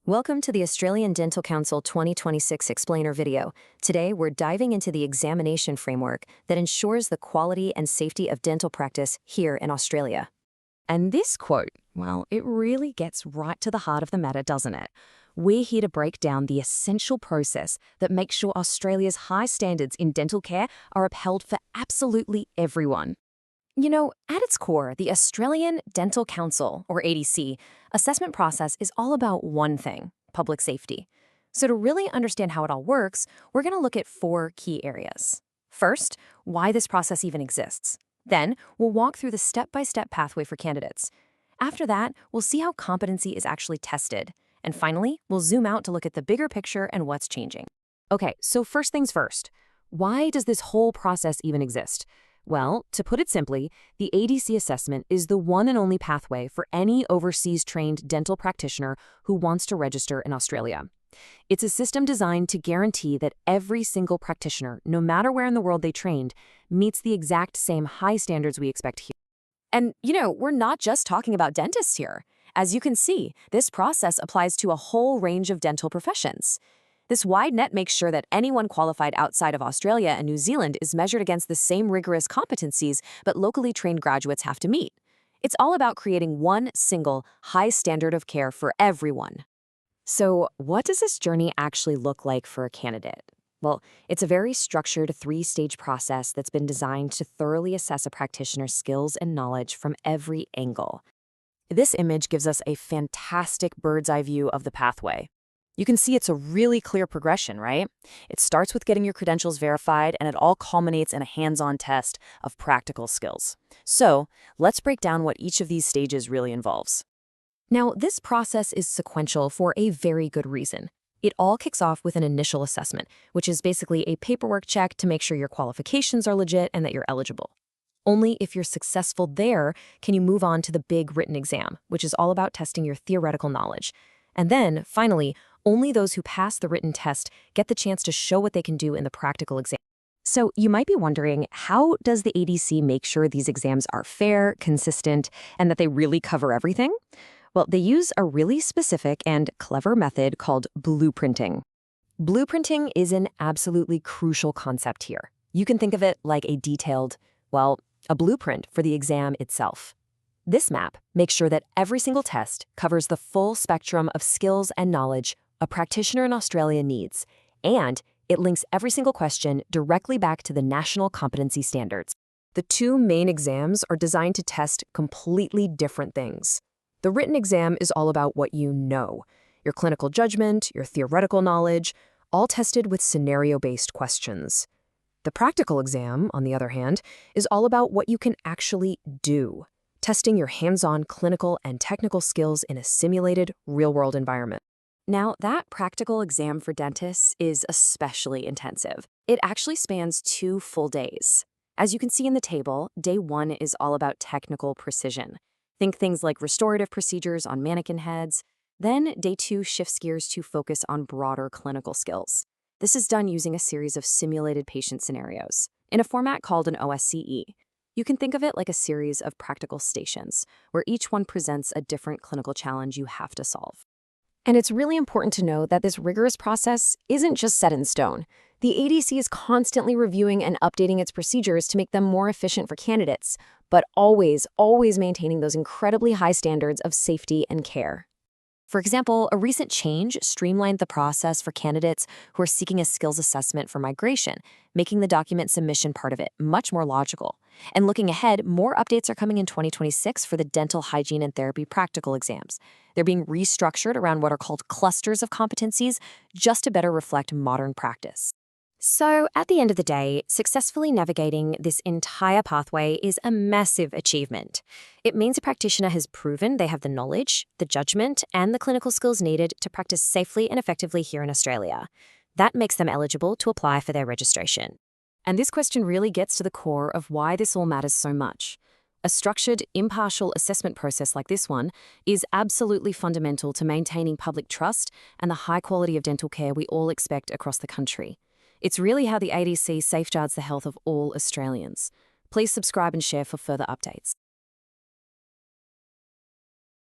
Welcome to the Australian Dental Council 2026 Explainer video. Today, we're diving into the examination framework that ensures the quality and safety of dental practice here in Australia. And this quote, well, it really gets right to the heart of the matter, doesn't it? We're here to break down the essential process that makes sure Australia's high standards in dental care are upheld for absolutely everyone. You know, at its core, the Australian Dental Council, or ADC, assessment process is all about one thing: public safety. So to really understand how it all works, we're going to look at four key areas. First, why this process even exists. Then, we'll walk through the step-by-step pathway for candidates. After that, we'll see how competency is actually tested. And finally, we'll zoom out to look at the bigger picture and what's changing. Okay, so first things first. Why does this whole process even exist? Well, to put it simply, the ADC assessment is the one and only pathway for any overseas-trained dental practitioner who wants to register in Australia. It's a system designed to guarantee that every single practitioner, no matter where in the world they trained, meets the exact same high standards we expect here. And, we're not just talking about dentists here. As you can see, this process applies to a whole range of dental professions. This wide net makes sure that anyone qualified outside of Australia and New Zealand is measured against the same rigorous competencies but locally trained graduates have to meet. It's all about creating one single, high standard of care for everyone. So, what does this journey actually look like for a candidate? Well, it's a very structured three-stage process that's been designed to thoroughly assess a practitioner's skills and knowledge from every angle. This image gives us a fantastic bird's-eye view of the pathway. You can see it's a really clear progression, right? It starts with getting your credentials verified, and it all culminates in a hands-on test of practical skills. So, let's break down what each of these stages really involves. Now, this process is sequential for a very good reason. It all kicks off with an initial assessment, which is basically a paperwork check to make sure your qualifications are legit and that you're eligible. Only if you're successful there can you move on to the big written exam, which is all about testing your theoretical knowledge. And then, finally, only those who pass the written test get the chance to show what they can do in the practical exam. So you might be wondering, how does the ADC make sure these exams are fair, consistent, and that they really cover everything? Well, they use a really specific and clever method called blueprinting. Blueprinting is an absolutely crucial concept here. You can think of it like a a blueprint for the exam itself. This map makes sure that every single test covers the full spectrum of skills and knowledge a practitioner in Australia needs, and it links every single question directly back to the national competency standards. The two main exams are designed to test completely different things. The written exam is all about what you know, your clinical judgment, your theoretical knowledge, all tested with scenario-based questions. The practical exam, on the other hand, is all about what you can actually do, testing your hands-on clinical and technical skills in a simulated, real-world environment. Now, that practical exam for dentists is especially intensive. It actually spans 2 full days. As you can see in the table, day 1 is all about technical precision. Think things like restorative procedures on mannequin heads. Then, day 2 shifts gears to focus on broader clinical skills. This is done using a series of simulated patient scenarios in a format called an OSCE. You can think of it like a series of practical stations, where each one presents a different clinical challenge you have to solve. And it's really important to know that this rigorous process isn't just set in stone. The ADC is constantly reviewing and updating its procedures to make them more efficient for candidates, but always maintaining those incredibly high standards of safety and care. For example, a recent change streamlined the process for candidates who are seeking a skills assessment for migration, making the document submission part of it much more logical. And looking ahead, more updates are coming in 2026 for the dental hygiene and therapy practical exams. They're being restructured around what are called clusters of competencies just to better reflect modern practice. So, at the end of the day, successfully navigating this entire pathway is a massive achievement. It means a practitioner has proven they have the knowledge, the judgment, and the clinical skills needed to practice safely and effectively here in Australia. That makes them eligible to apply for their registration. And this question really gets to the core of why this all matters so much. A structured, impartial assessment process like this one is absolutely fundamental to maintaining public trust and the high quality of dental care we all expect across the country. It's really how the ADC safeguards the health of all Australians. Please subscribe and share for further updates.